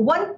1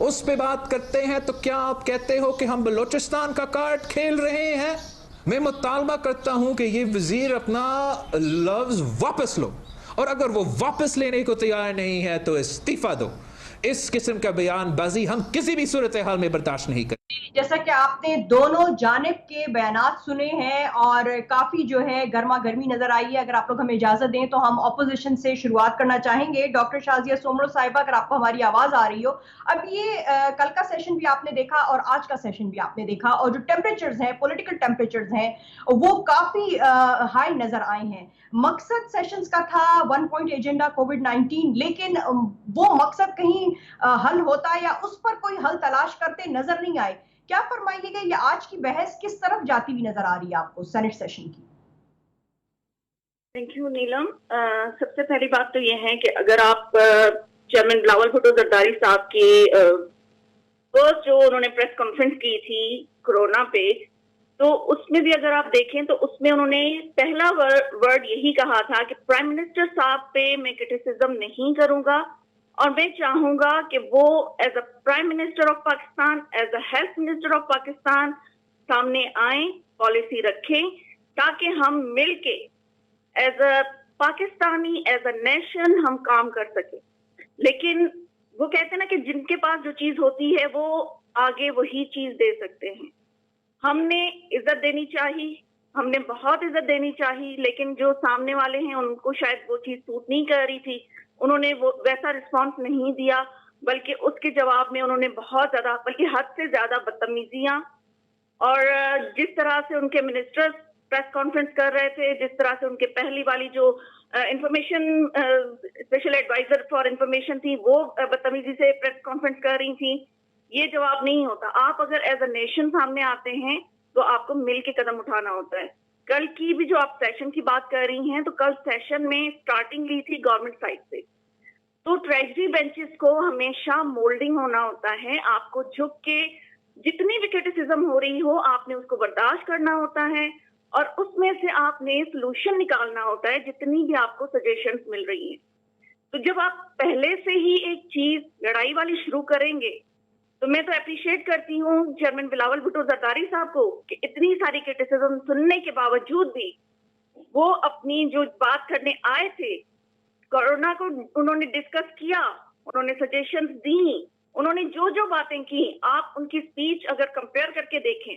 اس پہ بات کرتے ہیں تو کیا آپ کہتے ہو کہ ہم بلوچستان کا کارڈ کھیل رہے ہیں؟ میں مطالبہ کرتا ہوں کہ یہ وزیر اپنا لفظ واپس لو، اور اگر وہ واپس لینے کو تیار نہیں ہے تو استعفیٰ دو۔ اس قسم کا بیان بازی ہم کسی بھی صورتحال میں برداشت نہیں کریں۔ جیسا کہ آپ نے دونوں جانب کے بیانات سنے ہیں اور کافی جو ہے گرما گرمی نظر آئی ہے، اگر آپ لوگ ہمیں اجازت دیں تو ہم اپوزیشن سے شروعات کرنا چاہیں گے۔ ڈاکٹر شازیہ سومرو صاحبہ، اگر آپ کو ہماری آواز آ رہی ہو، اب یہ کل کا سیشن بھی آپ نے دیکھا اور آج کا سیشن بھی آپ نے دیکھا، اور جو ٹیمپریچرز ہیں، پولیٹیکل ٹیمپریچرز ہیں، وہ کافی ہائی نظر آئے ہیں۔ مقصد سیشنز کا تھا 1 پوائنٹ ایجنڈا کووڈ-19، لیکن وہ مقصد کہیں حل ہوتا یا اس پر کوئی حل تلاش کرتے نظر نہیں آئے۔ کیا فرمائیے گا، یہ آج کی بحث کس طرف جاتی ہوئی نظر آ رہی ہے آپ کو سینٹ سیشن کی؟ تھینک یو نیلم۔ سب سے پہلی بات تو یہ ہے کہ اگر آپ چیئرمین بلاول بھٹو زرداری صاحب کی فرسٹ جو انہوں نے پریس کانفرنس کی تھی کورونا پہ، تو اس میں بھی اگر آپ دیکھیں تو اس میں انہوں نے پہلا ورڈ یہی کہا تھا کہ پرائم منسٹر صاحب پہ میں کرٹیسزم نہیں کروں گا، اور میں چاہوں گا کہ وہ as a prime minister of Pakistan, as a health minister of Pakistan سامنے آئیں، پالیسی رکھیں، تاکہ ہم مل کے as a Pakistani, as a nation ہم کام کر سکیں۔ لیکن وہ کہتے ہیں نا کہ جن کے پاس جو چیز ہوتی ہے وہ آگے وہی چیز دے سکتے ہیں۔ ہم نے عزت دینی چاہیے، ہم نے بہت عزت دینی چاہیے، لیکن جو سامنے والے ہیں ان کو شاید وہ چیز سوٹ نہیں کر رہی تھی، انہوں نے وہ ویسا رسپانس نہیں دیا، بلکہ اس کے جواب میں انہوں نے بہت زیادہ، بلکہ حد سے زیادہ بدتمیزیاں، اور جس طرح سے ان کے منسٹرز پریس کانفرنس کر رہے تھے، جس طرح سے ان کے پہلی والی جو information special adviser for information تھی وہ بدتمیزی سے پریس کانفرنس کر رہی تھی، یہ جواب نہیں ہوتا۔ آپ اگر ایز اے نیشن سامنے آتے ہیں تو آپ کو مل کے قدم اٹھانا ہوتا ہے۔ کل کی بھی جو آپ سیشن کی بات کر رہی ہیں، تو کل سیشن میں سٹارٹنگ لی تھی گورنمنٹ سائڈ سے، تو ٹریجری بینچز کو ہمیشہ مولڈنگ ہونا ہوتا ہے، آپ کو جھک کے جتنی بھی کرٹیسزم ہو رہی ہو آپ نے اس کو برداشت کرنا ہوتا ہے، اور اس میں سے آپ نے سلوشن نکالنا ہوتا ہے جتنی بھی آپ کو سجیشنز مل رہی ہیں۔ تو جب آپ پہلے سے ہی ایک چیز لڑائی والی شروع کریں گے، تو میں تو اپریشیٹ کرتی ہوں چیئرمین بلاول بھٹو زرداری صاحب کو کہ اتنی ساری کرٹیسزم سننے کے باوجود بھی وہ اپنی جو بات کرنے آئے تھے، کورونا کو انہوں نے ڈسکس کیا، انہوں نے سجیشنز دی، انہوں نے جو جو باتیں کی، آپ ان کی سپیچ اگر کمپیئر کر کے دیکھیں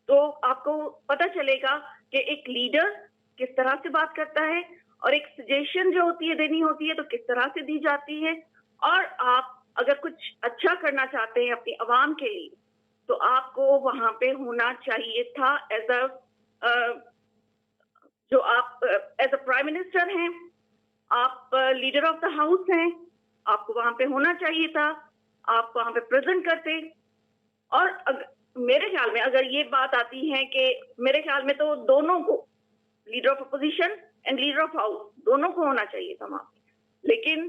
تو آپ کو پتہ چلے گا کہ ایک لیڈر کس طرح سے بات کرتا ہے، اور ایک سجیشن جو ہوتی ہے دینی ہوتی ہے تو کس طرح سے دی جاتی ہے، اور آپ اگر کچھ اچھا کرنا چاہتے ہیں اپنی عوام کے لیے تو آپ کو وہاں پہ ہونا چاہیے تھا ایز اے جو آپ ایز اے پرائم منسٹر ہیں، آپ لیڈر آف دا ہاؤس ہیں، آپ کو وہاں پہ ہونا چاہیے تھا، آپ وہاں پہ پریزنٹ کرتے۔ اور میرے خیال میں اگر یہ بات آتی ہے کہ میرے خیال میں تو دونوں کو، leader of opposition and leader of house, دونوں کو ہونا چاہیے تھا وہاں پہ، لیکن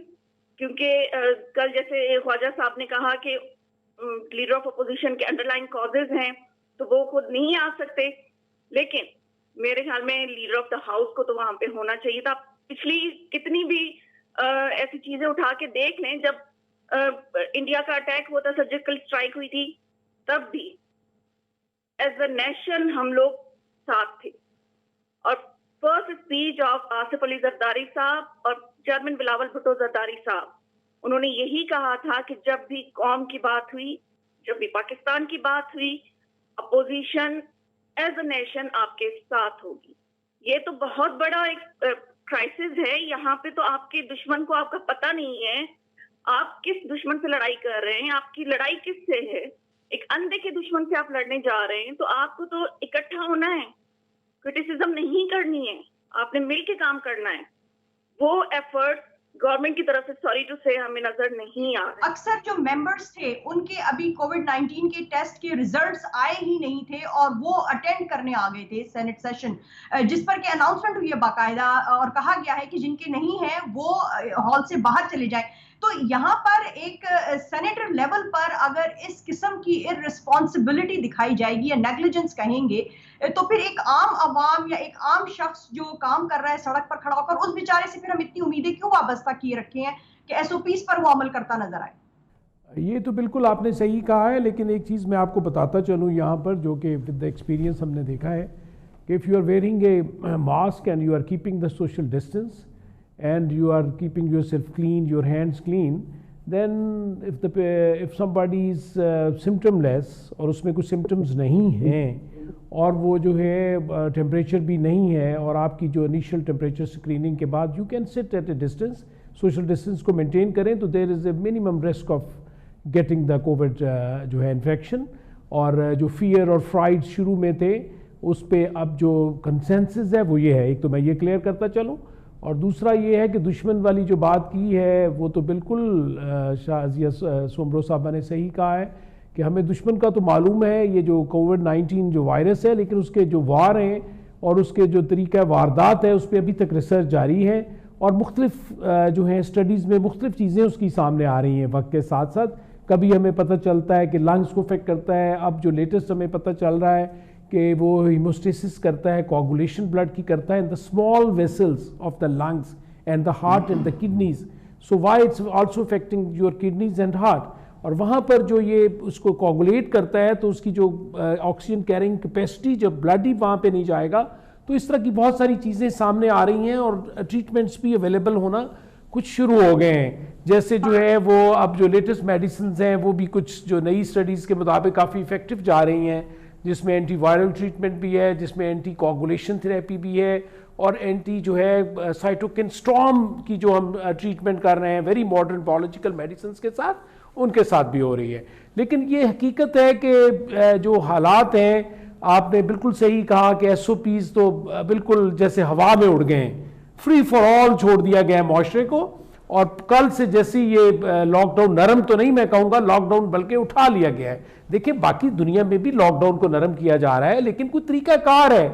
کیونکہ کل جیسے خواجہ صاحب نے کہا کہ لیڈر آف اپوزیشن کے انڈر لائن کازز ہیں تو وہ خود نہیں آ سکتے، لیکن میرے خیال میں لیڈر آف دا ہاؤس کو تو وہاں پہ ہونا چاہیے تھا۔ پچھلی کتنی بھی ایسی چیزیں اٹھا کے دیکھ لیں، جب انڈیا کا اٹیک ہوا تھا، سرجیکل اسٹرائک ہوئی تھی، تب بھی ایز اے نیشن ہم لوگ ساتھ تھے، اور first speech of Asif Ali Zardari صاحب اور چیئرمین بلاول بھٹو زرداری صاحب، انہوں نے یہی کہا تھا کہ جب بھی قوم کی بات ہوئی، جب بھی پاکستان کی بات ہوئی، اپوزیشن ایز اے نیشن آپ کے ساتھ ہوگی۔ یہ تو بہت بڑا ایک کرائسس ہے، یہاں پہ تو آپ کے دشمن کو آپ کا پتہ نہیں ہے، آپ کس دشمن سے لڑائی کر رہے ہیں، آپ کی لڑائی کس سے ہے، ایک اندھے کے دشمن سے آپ لڑنے جا رہے ہیں، تو آپ کو تو اکٹھا ہونا ہے، کرٹیسزم نہیں کرنی ہے، آپ نے مل کے کام کرنا ہے۔ وہ ایفرٹ گورنمنٹ کی طرف سے سوری ٹو سے ہمیں نظر نہیں آ رہے۔ اکثر جو ممبرز تھے ان کے ابھی کووڈ-19 کے ٹیسٹ کے ریزلٹس آئے ہی نہیں تھے اور وہ اٹینڈ کرنے آ گئے تھے سینٹ سیشن، جس پر کہ اناؤنسمنٹ ہوئی ہے باقاعدہ اور کہا گیا ہے کہ جن کے نہیں ہیں وہ ہال سے باہر چلے جائیں۔ تو یہاں پر ایک سینیٹر لیول پر اگر اس قسم کی ارسپانسبلٹی دکھائی جائے گی یا نیگلیجنس کہیں گے، تو پھر ایک عام عوام یا ایک عام شخص جو کام کر رہا ہے سڑک پر کھڑا ہو کر، اس بیچارے سے پھر ہم اتنی امیدیں کیوں وابستہ کیے رکھے ہیں کہ ایس او پیز پر وہ عمل کرتا نظر آئے؟ یہ تو بالکل آپ نے صحیح کہا ہے، لیکن ایک چیز میں آپ کو بتاتا چلوں یہاں پر، جو کہ ود دا ایکسپیرینس ہم نے دیکھا ہے کہ if you are wearing a mask and you are keeping the social distance and you are keeping yourself clean, your hands clean, then if somebody is symptomless اور اس میں کچھ symptoms نہیں ہیں اور وہ جو ہے ٹیمپریچر بھی نہیں ہے، اور آپ کی جو انیشیل ٹیمپریچر اسکریننگ کے بعد you can sit at a distance, social distance کو مینٹین کریں، تو there is a minimum risk of getting the covid جو ہے انفیکشن. اور جو فیئر اور فرائڈ شروع میں تھے اس پہ اب جو کنسنسس ہے وہ یہ ہے. ایک تو میں یہ کلیئر کرتا چلوں، اور دوسرا یہ ہے کہ دشمن والی جو بات کی ہے وہ تو بالکل شاہ عزیہ سومرو صاحبہ نے صحیح کہا ہے کہ ہمیں دشمن کا تو معلوم ہے یہ جو کووڈ-19 جو وائرس ہے، لیکن اس کے جو وار ہیں اور اس کے جو طریقہ واردات ہے اس پہ ابھی تک ریسرچ جاری ہے، اور مختلف جو ہیں اسٹڈیز میں مختلف چیزیں اس کی سامنے آ رہی ہیں وقت کے ساتھ ساتھ. کبھی ہمیں پتہ چلتا ہے کہ لنگز کو افیکٹ کرتا ہے، اب جو لیٹسٹ ہمیں پتہ چل رہا ہے کہ وہ ہیموسٹیسس کرتا ہے، کوگولیشن بلڈ کی کرتا ہے in the small vessels of the lungs and the heart and the kidneys. So why it's also affecting your kidneys and heart. اور وہاں پر جو یہ اس کو کوگولیٹ کرتا ہے تو اس کی جو آکسیجن کیرنگ کیپیسٹی جب بلڈ ہی وہاں پہ نہیں جائے گا، تو اس طرح کی بہت ساری چیزیں سامنے آ رہی ہیں، اور ٹریٹمنٹس بھی اویلیبل ہونا کچھ شروع ہو گئے ہیں. جیسے جو ہے وہ اب جو لیٹسٹ میڈیسنز ہیں وہ بھی کچھ جو نئی اسٹڈیز کے مطابق کافی افیکٹو جا رہی ہیں، جس میں اینٹی وائرل ٹریٹمنٹ بھی ہے، جس میں اینٹی کوگولیشن تھراپی بھی ہے، اور اینٹی جو ہے سائٹوکن اسٹارم کی جو ہم ٹریٹمنٹ کر رہے ہیں ویری ماڈرن بایولوجیکل میڈیسنز کے ساتھ، ان کے ساتھ بھی ہو رہی ہے. لیکن یہ حقیقت ہے کہ جو حالات ہیں، آپ نے بالکل صحیح کہا کہ ایس او پیز تو بالکل جیسے ہوا میں اڑ گئے ہیں، فری فار آل چھوڑ دیا گیا ہے معاشرے کو. اور کل سے جیسے یہ لاک ڈاؤن نرم تو نہیں میں کہوں گا، لاک ڈاؤن بلکہ اٹھا لیا گیا ہے. دیکھیں باقی دنیا میں بھی لاک ڈاؤن کو نرم کیا جا رہا ہے، لیکن کوئی طریقہ کار ہے.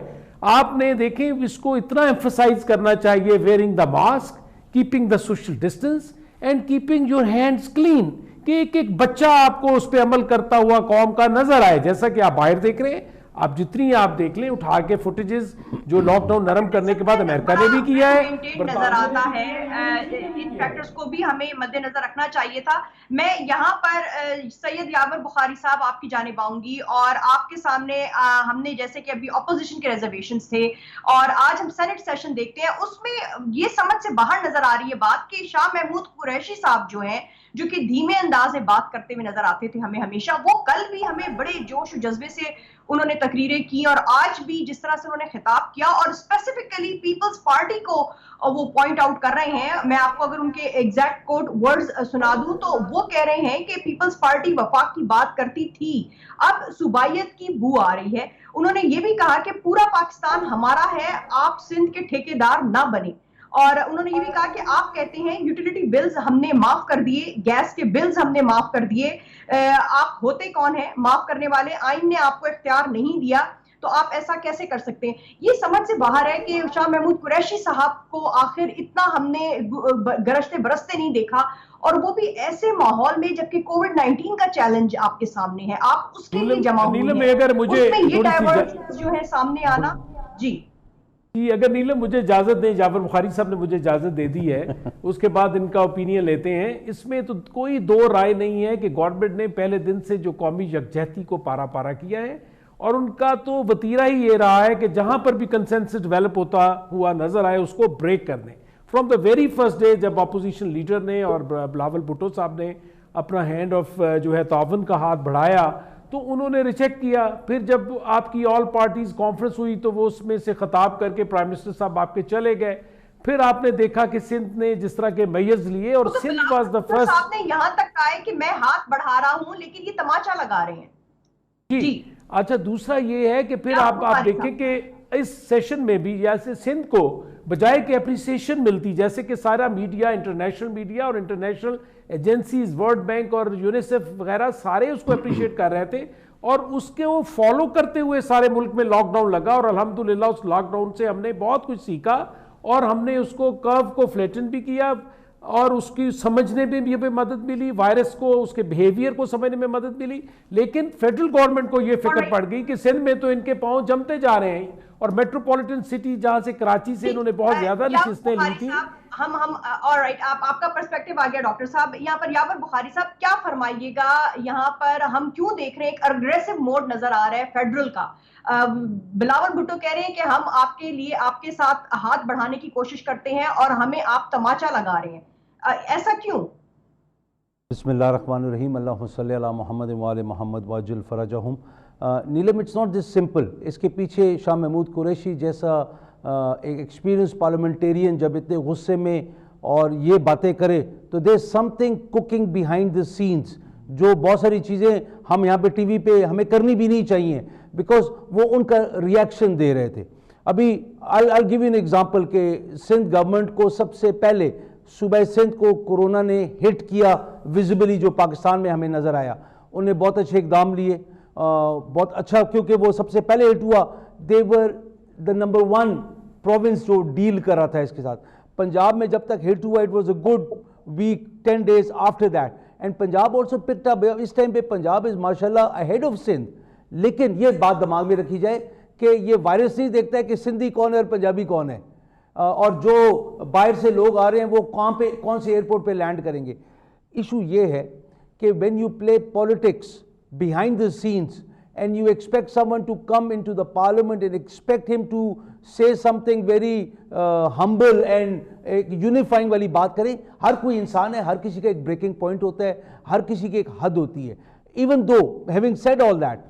آپ نے دیکھیں اس کو اتنا ایمفسائز کرنا چاہیے، wearing the mask, keeping the social distance and keeping your hands clean, کہ ایک ایک بچہ آپ کو اس پہ عمل کرتا ہوا قوم کا نظر آئے. جیسا کہ آپ باہر دیکھ رہے ہیں، آپ جتنی آپ دیکھ لیں اٹھا کے فوٹیجز جو لاک ڈاؤن نرم کرنے کے بعد امریکہ نے بھی کیا ہے، نظر آتا ہے. ان فیکٹرز کو بھی ہمیں مد نظر رکھنا چاہیے تھا. میں یہاں پر سید یاور بخاری صاحب آپ کی جانب آؤں گی، اور آپ کے سامنے ہم نے جیسے کہ ابھی اپوزیشن کے ریزرویشنز تھے اور آج ہم سینٹ سیشن دیکھتے ہیں، اس میں یہ سمجھ سے باہر نظر آ رہی ہے بات کہ شاہ محمود قریشی صاحب جو ہیں، جو کہ دھیمے انداز میں بات کرتے ہوئے نظر آتے تھے ہمیں ہمیشہ، وہ کل بھی ہمیں بڑے جوش و جذبے سے انہوں نے تقریریں کی، اور آج بھی جس طرح سے انہوں نے خطاب کیا اور اسپیسیفکلی پیپلز پارٹی کو وہ پوائنٹ آؤٹ کر رہے ہیں. میں آپ کو اگر ان کے ایگزیکٹ کوٹ ورڈز سنا دوں تو وہ کہہ رہے ہیں کہ پیپلز پارٹی وفاق کی بات کرتی تھی، اب صوبائیت کی بو آ رہی ہے. انہوں نے یہ بھی کہا کہ پورا پاکستان ہمارا ہے، آپ سندھ کے ٹھیکیدار نہ بنیں. اور انہوں نے یہ بھی کہا کہ آپ کہتے ہیں یوٹیلیٹی بلز ہم نے معاف کر دیے، گیس کے بلز ہم نے معاف کر دیے، آپ ہوتے کون ہیں معاف کرنے والے؟ آئین نے آپ کو اختیار نہیں دیا تو آپ ایسا کیسے کر سکتے ہیں؟ یہ سمجھ سے باہر ہے کہ شاہ محمود قریشی صاحب کو آخر اتنا ہم نے گرجتے برستے نہیں دیکھا، اور وہ بھی ایسے ماحول میں جبکہ کووڈ-19 کا چیلنج آپ کے سامنے ہے، آپ اس کے لیے جمع ہوئے ہیں، اس میں یہ ڈائیورجنس جو ہے سامنے آنا. جی اگر نیلم مجھے اجازت دیں، جعفر بخاری صاحب نے مجھے اجازت دے دی ہے، اس کے بعد ان کا اوپینین لیتے ہیں. اس میں تو کوئی دو رائے نہیں ہے کہ گورنمنٹ نے پہلے دن سے جو قومی یکجہتی کو پارا پارا کیا ہے، اور ان کا تو وتیرہ ہی یہ رہا ہے کہ جہاں پر بھی کنسنسس ڈیولپ ہوتا ہوا نظر آئے اس کو بریک کر دیں. From the very first day جب اپوزیشن لیڈر نے اور بلاول بھٹو صاحب نے اپنا ہینڈ آف جو ہے تعاون کا ہاتھ بڑھایا تو انہوں نے ریجیکٹ کیا. پھر جب آپ کی آل پارٹیز کانفرنس ہوئی تو وہ اس میں سے خطاب کر کے پرائم منسٹر صاحب آپ کے چلے گئے. پھر آپ نے دیکھا کہ سندھ نے جس طرح کے میز لیے، اور سندھ واز دا فرسٹ. صاحب نے یہاں تک کہا ہے کہ میں ہاتھ بڑھا رہا ہوں لیکن یہ تماچا لگا رہے ہیں. جی اچھا، دوسرا یہ ہے کہ پھر آپ دیکھیں کہ اس سیشن میں بھی جیسے سندھ کو بجائے کہ اپریسیشن ملتی، جیسے کہ سارا میڈیا، انٹرنیشنل میڈیا اور انٹرنیشنل ایجنسیز، ورلڈ بینک اور یونیسیف وغیرہ سارے اس کو اپریشیٹ کر رہے تھے، اور اس کے وہ فالو کرتے ہوئے سارے ملک میں لاک ڈاؤن لگا، اور الحمدللہ اس لاک ڈاؤن سے ہم نے بہت کچھ سیکھا، اور ہم نے اس کو کرو کو فلیٹن بھی کیا، اور اس کی سمجھنے میں بھی ہمیں مدد ملی، وائرس کو اس کے بیہیویئر کو سمجھنے میں مدد ملی. لیکن فیڈرل گورنمنٹ کو یہ فکر پڑ گئی کہ سندھ میں تو ان کے پاؤں جمتے جا رہے ہیں، اور میٹروپولیٹن سٹی جہاں سے کراچی سے انہوں نے بہت زیادہ نشستیں لی تھی. آلرائٹ، آپ کا پرسپیکٹو آ گیا ڈاکٹر صاحب. یہاں پر یاور بخاری صاحب کیا فرمائیے گا؟ یہاں پر ہم کیوں دیکھ رہے ہیں ایک اگریسو موڈ نظر آ رہا ہے فیڈرل کا. بلاول بھٹو کہہ رہے ہیں کہ ہم آپ کے لیے آپ کے ساتھ ہاتھ بڑھانے کی کوشش کرتے ہیں اور ہمیں آپ تماچا لگا رہے ہیں. ایسا کیوں؟ بسم اللہ الرحمن الرحیم. اللہم صلی علی محمد وآل محمد واجل فرجہم. نیلم اٹس ناٹ دس سمپل. اس کے پیچھے شاہ محمود قریشی جیسا ایک ایکسپیرینس پارلیمنٹیرین جب اتنے غصے میں اور یہ باتیں کرے تو there something cooking behind the scenes, جو بہت ساری چیزیں ہم یہاں پہ ٹی وی پہ ہمیں کرنی بھی نہیں چاہیے، بیکاز وہ ان کا ریاکشن دے رہے تھے. ابھی I'll give you an example کہ سندھ گورنمنٹ کو سب سے پہلے صوبہ سندھ کو کورونا نے ہٹ کیا ویزیبلی، جو پاکستان میں ہمیں نظر آیا. انہوں نے بہت اچھے اقدام لیے، بہت اچھا، کیونکہ وہ سب سے پہلے ہٹ ہوا. they were the number 1 province جو ڈیل کر رہا تھا اس کے ساتھ. پنجاب میں جب تک ہٹ ہوا it was a good week 10 days after that and Punjab also picked up. Us time پہ پنجاب is ماشاءاللہ ahead of سندھ. لیکن یہ بات دماغ میں رکھی جائے کہ یہ وائرس نہیں دیکھتا ہے کہ سندھی کون ہے اور پنجابی کون ہے، اور جو باہر سے لوگ آ رہے ہیں وہ کون سے ایئرپورٹ پہ لینڈ کریں گے. ایشو یہ ہے کہ when you play politics behind the scenes and you expect someone to come into the parliament and expect him to say something very humble and unifying والی بات کریں. ہر کوئی انسان ہے، ہر کسی کا ایک بریکنگ پوائنٹ ہوتا ہے، ہر کسی کی ایک حد ہوتی ہے. even though having said all that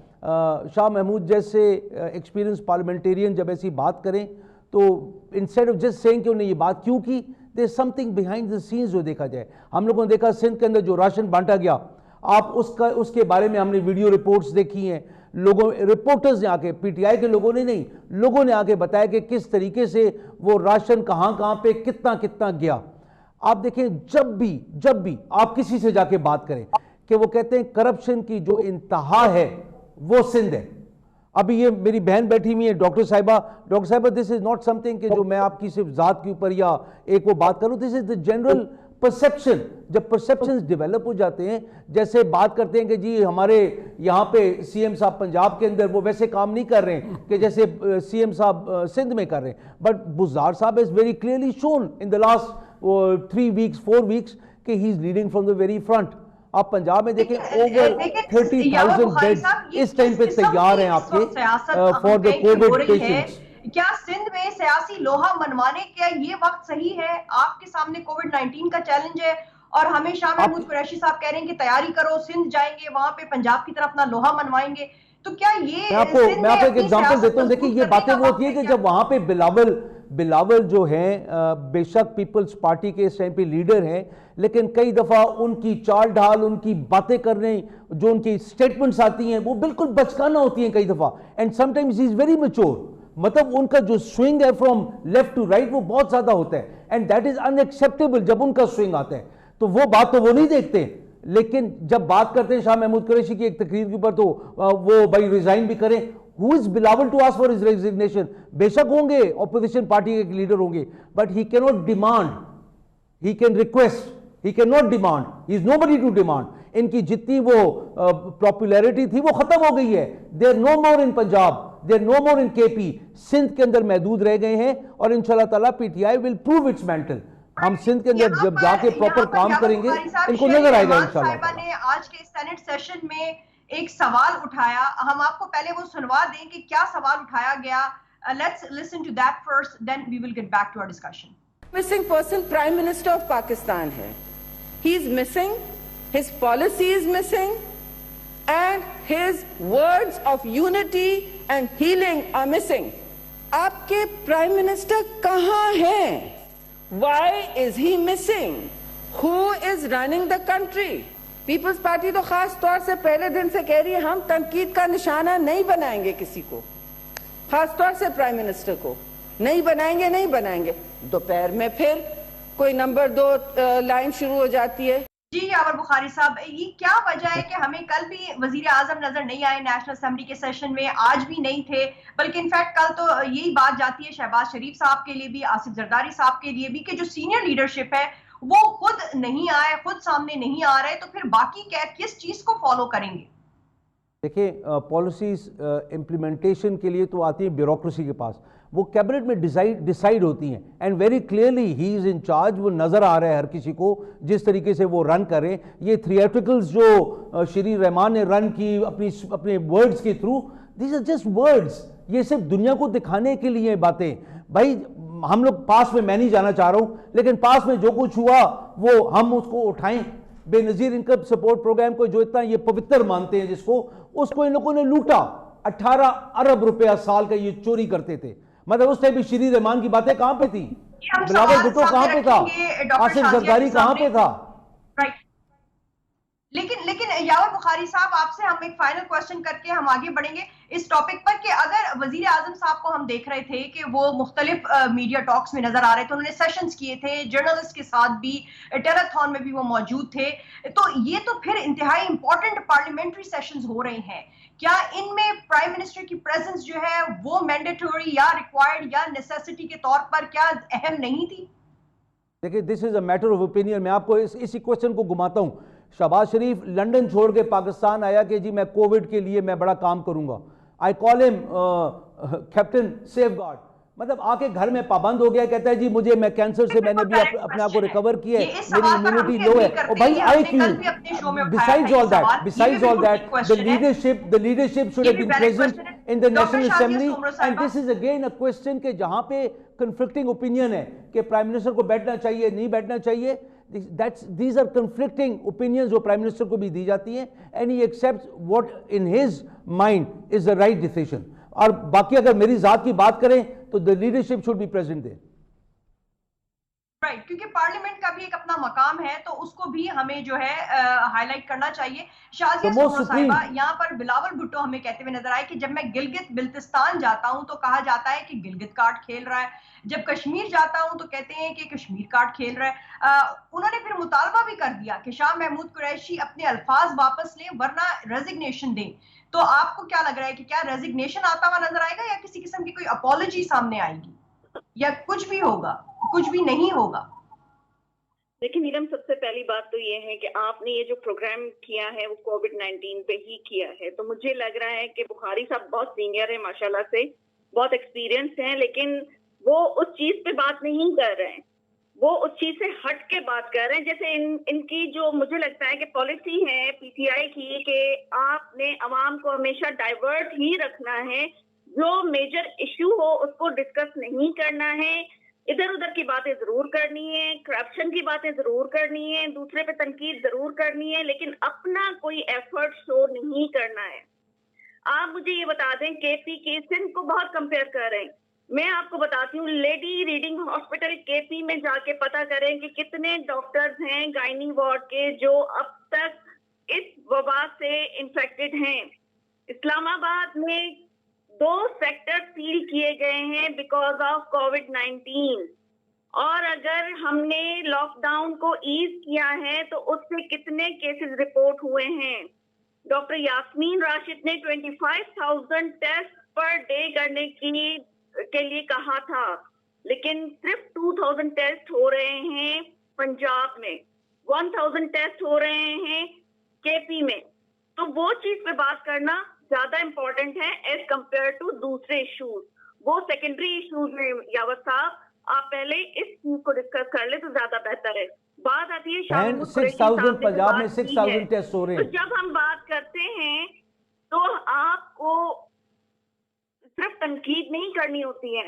Shah Mahmood جیسے ایکسپیرینس پارلیمنٹیرین جب ایسی بات کریں تو انسٹیڈ آف جسٹ سینگ کہ انہوں نے یہ بات کیوں کی، there something behind the scenes جو دیکھا جائے. ہم لوگوں نے دیکھا سندھ کے اندر جو راشن بانٹا گیا، آپ اس کے بارے میں ہم نے ویڈیو رپورٹس دیکھی ہیں. رپورٹرز نے آ کے، پی ٹی آئی کے لوگوں نے نہیں، لوگوں نے آ کے بتایا کہ کس طریقے سے وہ راشن کہاں پہ کتنا گیا. آپ دیکھیں جب بھی آپ کسی سے جا کے بات کریں کہ وہ کہتے ہیں کرپشن کی جو انتہا ہے وہ سندھ ہے. ابھی یہ میری بہن بیٹھی ہوئی ہے ڈاکٹر صاحبہ دس از ناٹ سم تھنگ کہ جو میں آپ کی صرف ذات کے اوپر یا ایک وہ بات کروں، دس از دا جنرل پرسیپشن. جب پرسیپشنز ڈیولپ ہو جاتے ہیں، جیسے بات کرتے ہیں کہ جی ہمارے یہاں پہ سی ایم صاحب پنجاب کے اندر وہ ویسے کام نہیں کر رہے ہیں کہ جیسے سی ایم صاحب سندھ میں کر رہے ہیں. بٹ بزدار صاحب is very clearly shown in the last 3 weeks 4 weeks کہ he is leading from the very front. آپ پنجاب میں دیکھیں اوور 30,000 بیڈ اس ٹائم پہ تیار ہیں آپ کے فار دا کووڈ پیشنٹس. کیا سندھ میں سیاسی لوہا منوانے کا یہ وقت صحیح ہے؟ آپ کے سامنے کووڈ 19 کا چیلنج ہے اور ہمیں شاہ محمود قریشی صاحب کہہ رہے ہیں کہ تیاری کرو، سندھ جائیں گے، وہاں پہ پنجاب کی طرف اپنا لوہا منوائیں گے. تو کیا یہ میں آپ کو ایک ایگزامپل دیتا ہوں. دیکھیں یہ باتیں وہ ہوتی ہیں کہ جب وہاں پہ بلاول جو ہیں بے شک پیپلز پارٹی کے اس ٹائم پہ لیڈر ہیں، لیکن کئی دفعہ ان کی چال ڈھال، ان کی باتیں کرنے، جو ان کی سٹیٹمنٹس آتی ہیں وہ بالکل بچکانہ ہوتی ہیں کئی دفعہ. And some times he is very mature. مطلب ان کا جو سوئنگ ہے فرام لیفٹ ٹو رائٹ وہ بہت زیادہ ہوتا ہے، and that is in acceptable. جب ان کا سوئنگ آتا ہے تو وہ بات تو وہ نہیں دیکھتے، لیکن جب بات کرتے ہیں شاہ محمود قریشی کی ایک تقریر کے اوپر تو وہ بھائی ریزائن بھی کریں. Who is Bilawal to ask for his resignation? بے شک ہوں گے اپوزیشن پارٹی کے لیڈر ہوں گے، but he cannot demand, he can request, he cannot demand, he is nobody to demand. ان کی جتنی وہ پاپولیرٹی تھی وہ ختم ہو گئی ہے. they are no more in Punjab, they are no more in KP. Sindh کے اندر محدود رہ گئے ہیں اور انشاءاللہ تعالیٰ P T I will prove its mental. ہم سندھ کے اندر جب جا کے پراپر کام کریں گے ان کو نظر آئے گا انشاءاللہ. صاحبہ نے آج کے سینٹ سیشن میں ایک سوال اٹھایا، ہم آپ کو پہلے وہ سنوا دیں کہ کیا سوال اٹھایا گیا. Let's listen to that first, then we will get back to our discussion. Missing person Prime Minister of Pakistan hai. He is missing, his policy is missing, and his words of unity and healing are missing. Aapke Prime Minister kahan hain? Why is he missing? Who is running the country? Peoples Party تو خاص طور سے پہلے دن سے کہہ رہی ہے ہم تنقید کا نشانہ نہیں بنائیں گے کسی کو، خاص طور سے پرائم منسٹر کو نہیں بنائیں گے. دوپہر میں پھر کوئی نمبر 2 لائن شروع ہو جاتی ہے. جی یاور بخاری صاحب، یہ کیا وجہ ہے کہ ہمیں کل بھی وزیر اعظم نظر نہیں آئے نیشنل اسمبلی کے سیشن میں، آج بھی نہیں تھے، بلکہ انفیکٹ کل تو یہی بات جاتی ہے شہباز شریف صاحب کے لیے بھی، آصف زرداری صاحب کے لیے بھی، کہ جو سینئر لیڈرشپ ہے وہ خود نہیں آئے، خود سامنے نہیں آ رہے، تو پھر باقی کس چیز کو فالو کریں گے؟ دیکھیں پالیسیز امپلیمنٹیشن کے لیے تو آتی ہیں بیوروکریسی کے پاس, وہ کیبنٹ میں ڈیسائیڈ ہوتی ہیں, and very clearly he is in charge. وہ نظر آ رہا ہے ہر کسی کو جس طریقے سے وہ رن کریں. یہ تھریٹیکلز جو شری رحمان نے رن کی اپنے ورڈز کے تھرو, دیز آر جسٹ ورڈز. یہ صرف دنیا کو دکھانے کے لیے باتیں. بھائی ہم لوگ پاس میں نہیں جانا چاہ رہا ہوں, لیکن پاس میں جو کچھ ہوا وہ ہم اس کو اٹھائیں. بے نظیر انکم سپورٹ پروگرام کو جو اتنا یہ پوتر مانتے ہیں جس کو, اس کو ان لوگوں نے لوٹا. 18 ارب روپیہ سال کا یہ چوری کرتے تھے. مطلب اس ٹائم بھی شری رحمان کی باتیں کہاں پہ تھی, بلاول بھٹو کہاں پہ تھا, آصف زرداری کہاں پہ تھا. لیکن یاور بخاری صاحب, آپ سے ہم ایک فائنل کوسچن کر کے ہم آگے بڑھیں گے اس ٹاپک پر کہ اگر وزیر اعظم صاحب کو ہم دیکھ رہے تھے کہ وہ مختلف میڈیا ٹاکس میں نظر آ رہے تھے, انہوں نے سیشنز کیے تھے جرنلسٹ کے ساتھ بھی, ٹیلیتھون میں بھی وہ موجود تھے, تو یہ تو پھر انتہائی امپورٹنٹ پارلیمنٹری سیشنز ہو رہے ہیں. کیا ان میں پرائم منسٹر کی پریزنس جو ہے وہ مینڈیٹوری یا ریکوائرڈ یا نیسیسٹی کے طور پر کیا اہم نہیں تھی؟ دیکھیں دس از اے میٹر آف اوپینین. میں آپ کو اسی کوشچن کو گھماتا ہوں. شہباز شریف لنڈن چھوڑ کے پاکستان آیا کہ جی میں کووڈ کے لیے میں بڑا کام کروں گا. آئی کال ہم کیپٹن سیف گارڈ. مطلب آ کے گھر میں پابند ہو گیا, کہتا ہے جی مجھے میں کینسر سے میں نے بھی اپنے آپ کو ریکور کیا ہے, میری امیونٹی لو ہے. اور بھائی آئی کیوں, besides all that the leadership should have been present in the National Assembly. And this is again a question کہ جہاں پہ conflicting opinion ہے کہ پرائم منسٹر کو بیٹھنا چاہیے نہیں بیٹھنا چاہیے. These are conflicting opinions جو پرائم منسٹر کو بھی دی جاتی ہیں, and he accepts what in his mind is the right decision. اور باقی اگر میری ذات کی بات کریں تو the leadership should be present there. Right, کیونکہ پارلیمنٹ کا بھی ایک اپنا مقام ہے تو اس کو بھی ہمیں جو ہے ہائی لائٹ کرنا چاہیے. شازیہ سومرو صاحبہ, یہاں پر بلاول بھٹو ہمیں کہتے ہوئے نظر آئے کہ جب میں گلگت بلتستان جاتا ہوں تو کہا جاتا ہے کہ گلگت کارڈ کھیل رہا ہے, جب کشمیر جاتا ہوں تو کہتے ہیں کہ کشمیر کارڈ کھیل رہا ہے. انہوں نے پھر مطالبہ بھی کر دیا کہ شاہ محمود قریشی اپنے الفاظ واپس لیں ورنہ ریزگنیشن دیں. تو آپ کو کیا لگ رہا ہے کہ کیا ریزگنیشن آتا ہوا نظر آئے گا یا کسی قسم کی کوئی اپولوجی سامنے آئے گی یا کچھ بھی ہوگا, کچھ بھی نہیں ہوگا؟ لیکن نیلم, سب سے پہلی بات تو یہ ہے کہ آپ نے یہ جو پروگرام کیا ہے وہ کووڈ-19 پہ ہی کیا ہے, تو مجھے لگ رہا ہے کہ بخاری صاحب بہت سینئر ہیں ماشاءاللہ سے, بہت ایکسپیرینس ہیں, لیکن وہ اس چیز پہ بات نہیں کر رہے ہیں, وہ اس چیز سے ہٹ کے بات کر رہے ہیں. جیسے ان کی جو مجھے لگتا ہے کہ پالیسی ہے پی ٹی آئی کی کہ آپ نے عوام کو ہمیشہ ڈائیورٹ ہی رکھنا ہے, جو میجر ایشو ہو اس کو ڈسکس نہیں کرنا ہے, ادھر ادھر کی باتیں ضرور کرنی ہے, کرپشن کی باتیں ضرور کرنی ہے, دوسرے پہ تنقید ضرور کرنی ہے, لیکن اپنا کوئی ایفرٹ شو نہیں کرنا ہے. آپ مجھے یہ بتا دیں کے پی کے سندھ کو بہت کمپیئر کر رہے ہیں. میں آپ کو بتاتی ہوں, لیڈی ریڈنگ ہاسپٹل کے پی میں جا کے پتہ کریں کہ کتنے ڈاکٹرز ہیں گائنی وارڈ کے جو اب تک اس وبا سے انفیکٹڈ ہیں. اسلام آباد میں 2 سیکٹر سیل کیے گئے ہیں بیکاز آف کووڈ-19, اور اگر ہم نے لاک ڈاؤن کو ایز کیا ہے تو اس سے کتنے کیسز رپورٹ ہوئے ہیں. ڈاکٹر یاسمین راشد نے 25,000 ٹیسٹ پر ڈے کرنے کے لیے کہا تھا, لیکن صرف 2,000 ٹیسٹ ہو رہے ہیں پنجاب میں, 1,000 ٹیسٹ ہو رہے ہیں کے پی میں. تو وہ چیز پہ بات کرنا زیادہ امپورٹنٹ ہے ایز کمپیئر ٹو دوسرے ایشوز. وہ سیکنڈری ایشوز میں یاور صاحب آپ پہلے اس چیز کو ڈسکس کر لیں تو زیادہ بہتر ہے. بات آتی ہے شاہ محمود قریشی صاحب نے پنجاب میں 6,000 ٹیسٹ ہو رہے ہیں. تو جب ہم بات کرتے ہیں تو آپ کو صرف تنقید نہیں کرنی ہوتی ہے.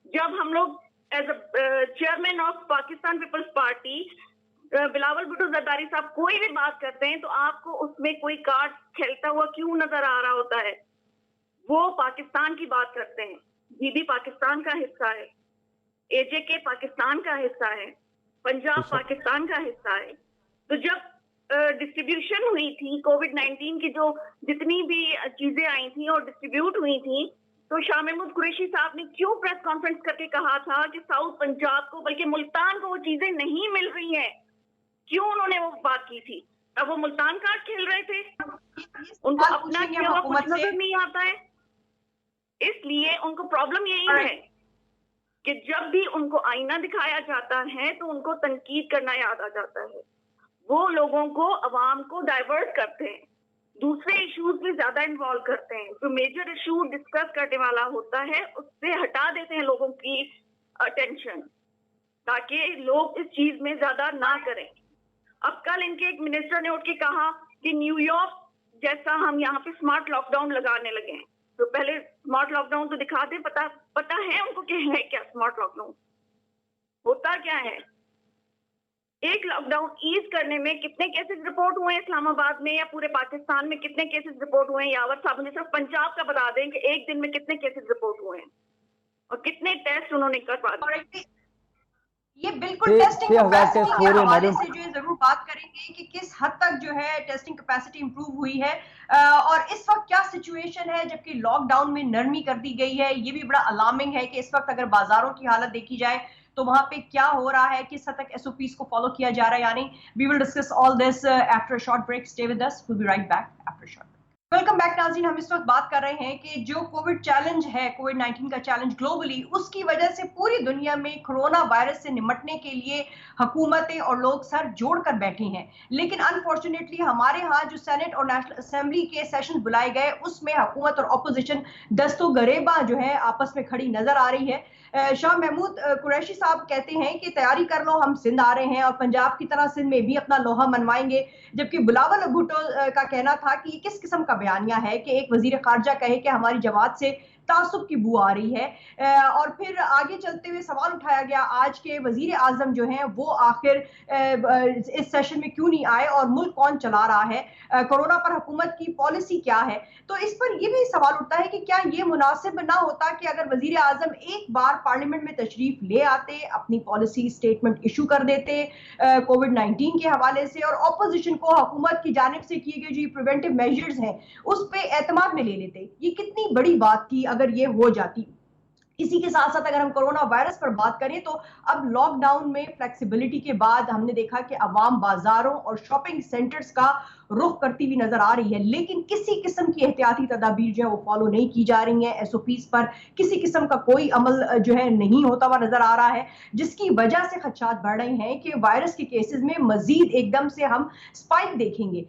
جب ہم لوگ as a chairman of Pakistan Peoples Party Bilawal Bhutto Zardari صاحب کوئی بھی بات کرتے ہیں تو آپ کو اس میں کوئی کارڈ کھیلتا ہوا کیوں نظر آ رہا ہوتا ہے؟ وہ پاکستان کی بات کرتے ہیں, بی بی پاکستان کا حصہ ہے, اے جے کے پاکستان کا حصہ ہے, پنجاب پاکستان کا حصہ ہے. تو جب ڈسٹریبیوشن ہوئی تھی کووڈ-19 کی, جو جتنی بھی چیزیں آئی تھیں اور ڈسٹریبیوٹ ہوئی تھیں, تو شاہ محمود قریشی صاحب نے کیوں پریس کانفرنس کر کے کہا تھا کہ ساؤتھ پنجاب کو بلکہ ملتان کو وہ چیزیں نہیں مل رہی ہیں؟ کیوں انہوں نے وہ بات کی تھی؟ اب وہ ملتان کارڈ کھیل رہے تھے, ان کو اپنا کیا ہوا کچھ نظر نہیں آتا ہے. اس لیے ان کو پرابلم یہی ہے کہ جب بھی ان کو آئینہ دکھایا جاتا ہے تو ان کو تنقید کرنا یاد آ جاتا ہے. وہ لوگوں کو, عوام کو ڈائیورٹ کرتے ہیں. دوسرے ایشوز میں زیادہ انوالو کرتے ہیں. جو میجر ایشو ڈسکس کرنے والا ہوتا ہے اس سے ہٹا دیتے ہیں لوگوں کی اٹینشن تاکہ لوگ اس چیز میں زیادہ نہ کریں. اب کل ان کے ایک منسٹر نے اٹھ کے کہا کہ نیو یارک جیسا ہم یہاں پہ اسمارٹ لاک ڈاؤن لگانے لگے ہیں. تو پہلے اسمارٹ لاک ڈاؤن تو دکھا دیں, پتا ہے ان کو کہ ہے کیا اسمارٹ لاک ڈاؤن ہوتا کیا ہے. ایک لاک ڈاؤن ایز کرنے میں کتنے کیسز رپورٹ ہوئے ہیں اسلام آباد میں یا پورے پاکستان میں کتنے کیسز رپورٹ ہوئے ہیں؟ یاور صاحب مجھے صرف پنجاب کا بتا دیں کہ ایک دن میں کتنے کیسز رپورٹ ہوئے ہیں اور کتنے ٹیسٹ انہوں نے کروا دیے. یہ بالکل ٹیسٹنگ کیپیسٹی کے حوالے سے جو ہے ضرور بات کریں گے کہ کس حد تک جو ہے ٹیسٹنگ کیپیسٹی امپروو ہوئی ہے اور اس وقت کیا سچویشن ہے جبکہ لاک ڈاؤن میں نرمی کر دی گئی ہے. یہ بھی بڑا الارمنگ ہے کہ اس وقت اگر بازاروں کی حالت دیکھی جائے تو وہاں پہ کیا ہو رہا ہے, کس حد تک ایس او پیز کو فالو کیا جا رہا ہے. یعنی we will discuss all this after a short break. Stay with us, we'll be right back after a short. Welcome back ناظرین. ہم اس وقت بات کر رہے ہیں کہ جو کووڈ چیلنج ہے, کووڈ 19 کا چیلنج گلوبلی, اس کی وجہ سے پوری دنیا میں کرونا وائرس سے نمٹنے کے لیے حکومتیں اور لوگ سر جوڑ کر بیٹھے ہیں. لیکن انفارچونیٹلی ہمارے ہاں جو سینٹ اور نیشنل اسمبلی کے سیشن بلائے گئے اس میں حکومت اور اپوزیشن دست و گریباں جو ہے آپس میں کھڑی نظر آ رہی ہے. شاہ محمود قریشی صاحب کہتے ہیں کہ تیاری کر لو, ہم سندھ آ رہے ہیں اور پنجاب کی طرح سندھ میں بھی اپنا لوہا منوائیں گے, جبکہ بلاول بھٹو کا کہنا تھا کہ یہ کس قسم کا بیانیہ ہے کہ ایک وزیر خارجہ کہے کہ ہماری جماعت سے تعصب کی بو آ رہی ہے. اور پھر آگے چلتے ہوئے سوال اٹھایا گیا آج کے وزیر اعظم جو ہیں وہ آخر اس سیشن میں کیوں نہیں آئے اور ملک کون چلا رہا ہے, کورونا پر حکومت کی پالیسی کیا ہے. تو اس پر یہ بھی سوال اٹھتا ہے کہ کیا یہ مناسب نہ ہوتا کہ اگر وزیر اعظم ایک بار پارلیمنٹ میں تشریف لے آتے, اپنی پالیسی سٹیٹمنٹ ایشو کر دیتے کووڈ 19 کے حوالے سے, اور اپوزیشن کو حکومت کی جانب سے کیے گئے جو پریونٹیو میجرز ہیں اس پہ اعتماد میں لے لیتے. یہ کتنی بڑی بات تھی اگر یہ ہو جاتی. اسی کے ساتھ ساتھ اگر ہم کرونا وائرس پر بات کریں تو اب لاک ڈاؤن میں فلیکسیبلٹی کے بعد ہم نے دیکھا کہ عوام بازاروں اور شاپنگ سینٹرز کا رخ کرتی ہوئی نظر آ رہی ہے, لیکن کسی قسم کی احتیاطی تدابیر جو ہے وہ فالو نہیں کی جا رہی ہیں. ایس او پیز پر کسی قسم کا کوئی عمل جو ہے نہیں ہوتا ہوا نظر آ رہا ہے, جس کی وجہ سے خدشات بڑھ رہے ہیں کہ وائرس کے کیسز میں مزید ایک دم سے ہم سپائک دیکھیں گے.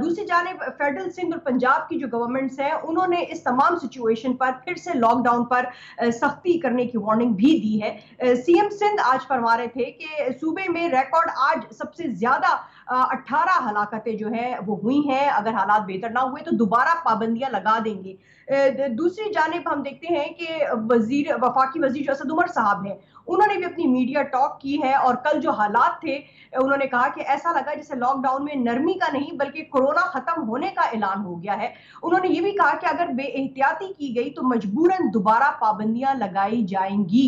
دوسری جانب فیڈرل سندھ اور پنجاب کی جو گورنمنٹس ہیں انہوں نے اس تمام سچویشن پر پھر سے لاک ڈاؤن پر سختی کرنے کی وارننگ بھی دی ہے. سی ایم سندھ آج فرما رہے تھے کہ صوبے میں ریکارڈ آج سب سے زیادہ 18 ہلاکتیں جو ہے وہ ہوئی ہیں, اگر حالات بہتر نہ ہوئے تو دوبارہ پابندیاں لگا دیں گے. دوسری جانب ہم دیکھتے ہیں کہ وفاقی وزیر جو اسد عمر صاحب ہیں انہوں نے بھی اپنی میڈیا ٹاک کی ہے, اور کل جو حالات تھے انہوں نے کہا کہ ایسا لگا جیسے لاک ڈاؤن میں نرمی کا نہیں بلکہ کورونا ختم ہونے کا اعلان ہو گیا ہے. انہوں نے یہ بھی کہا کہ اگر بے احتیاطی کی گئی تو مجبوراً دوبارہ پابندیاں لگائی جائیں گی.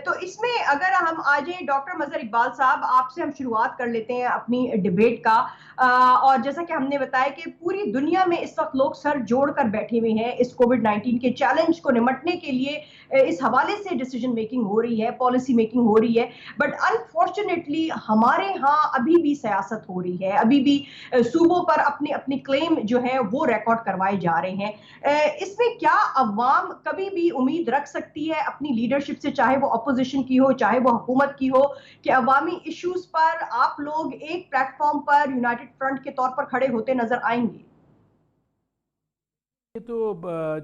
تو اس میں اگر ہم آج ڈاکٹر مظہر اقبال صاحب آپ سے ہم شروعات کر لیتے ہیں اپنی ڈیبیٹ کا, اور جیسا کہ ہم نے بتایا کہ پوری دنیا میں اس وقت لوگ سر جوڑ کر بیٹھے ہوئے ہیں اس کووڈ 19 کے چیلنج کو نمٹنے کے لیے, اس حوالے سے ڈیسیجن میکنگ ہو رہی ہے, پالیسی میکنگ ہو رہی ہے, بٹ انفارچونیٹلی ہمارے ہاں ابھی بھی سیاست ہو رہی ہے, ابھی بھی صوبوں پر اپنی اپنی کلیم جو ہے وہ ریکارڈ کروائے جا رہے ہیں. اس میں کیا عوام کبھی بھی امید رکھ سکتی ہے اپنی لیڈرشپ سے, چاہے وہ اپوزیشن کی ہو چاہے وہ حکومت کی ہو, کہ عوامی ایشوز پر آپ لوگ ایک پلیٹ فارم پر یونائٹڈ فرنٹ کے طور پر کھڑے ہوتے نظر آئیں گے؟ یہ تو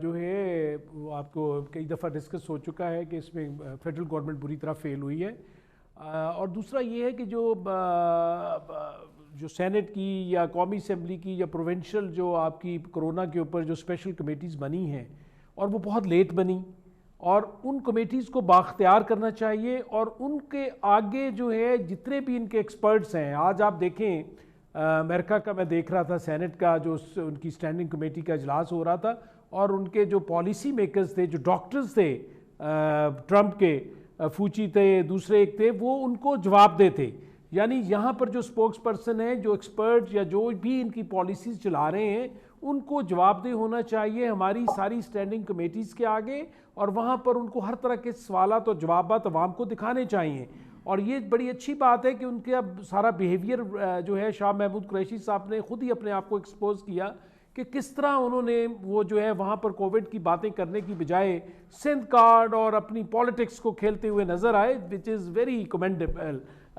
جو ہے وہ آپ کو کئی دفعہ ڈسکس ہو چکا ہے کہ اس میں فیڈرل گورنمنٹ بری طرح فیل ہوئی ہے, اور دوسرا یہ ہے کہ جو سینٹ کی یا قومی اسمبلی کی یا پروونشل جو آپ کی کرونا کے اوپر جو اسپیشل کمیٹیز بنی ہیں اور وہ بہت لیٹ بنی, اور ان کمیٹیز کو بااختیار کرنا چاہیے, اور ان کے آگے جو ہے جتنے بھی ان کے ایکسپرٹس ہیں, آج آپ دیکھیں امریکہ کا میں دیکھ رہا تھا سینٹ کا جو ان کی اسٹینڈنگ کمیٹی کا اجلاس ہو رہا تھا, اور ان کے جو پالیسی میکرز تھے, جو ڈاکٹرز تھے ٹرمپ کے, فوچی تھے, دوسرے ایک تھے, وہ ان کو جواب دے تھے. یعنی یہاں پر جو اسپوکس پرسن ہیں, جو ایکسپرٹ یا جو بھی ان کی پالیسیز چلا رہے ہیں, ان کو جواب دہ ہونا چاہیے ہماری ساری اسٹینڈنگ کمیٹیز کے آگے, اور وہاں پر ان کو ہر طرح کے سوالات اور جوابات عوام کو دکھانے چاہیے. اور یہ بڑی اچھی بات ہے کہ ان کے اب سارا بیہیویئر جو ہے شاہ محمود قریشی صاحب نے خود ہی اپنے آپ کو ایکسپوز کیا کہ کس طرح انہوں نے وہ جو ہے وہاں پر کووڈ کی باتیں کرنے کی بجائے سندھ کارڈ اور اپنی پالیٹکس کو کھیلتے ہوئے نظر آئے, وچ از ویری کمینڈیبل,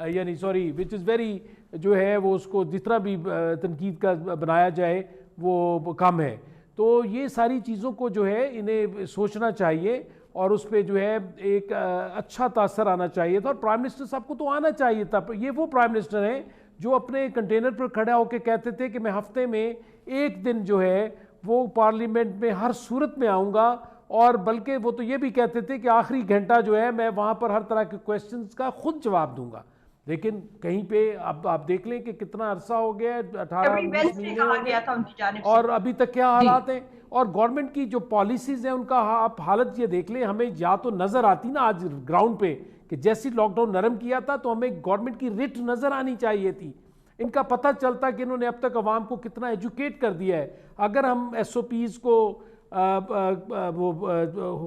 یعنی وچ از ویری جو ہے وہ اس کو جتنا بھی تنقید کا بنایا جائے وہ کم ہے. تو یہ ساری چیزوں کو جو ہے انہیں سوچنا چاہیے اور اس پہ جو ہے ایک اچھا تاثر آنا چاہیے تھا. اور پرائم منسٹر صاحب کو تو آنا چاہیے تھا. یہ وہ پرائم منسٹر ہیں جو اپنے کنٹینر پر کھڑا ہو کے کہتے تھے کہ میں ہفتے میں ایک دن جو ہے وہ پارلیمنٹ میں ہر صورت میں آؤں گا, اور بلکہ وہ تو یہ بھی کہتے تھے کہ آخری گھنٹہ جو ہے میں وہاں پر ہر طرح کے کویسچنز کا خود جواب دوں گا. لیکن کہیں پہ اب آپ دیکھ لیں کہ کتنا عرصہ ہو گیا ہے, 18-19 مہینے ہو گئے, اور ابھی تک کیا حالات ہیں. اور گورنمنٹ کی جو پالیسیز ہیں ان کا آپ حالت یہ دیکھ لیں, ہمیں یا تو نظر آتی نا آج گراؤنڈ پہ کہ جیسی لاک ڈاؤن نرم کیا تھا تو ہمیں گورنمنٹ کی رٹ نظر آنی چاہیے تھی. ان کا پتہ چلتا کہ انہوں نے اب تک عوام کو کتنا ایجوکیٹ کر دیا ہے. اگر ہم ایس او پیز کو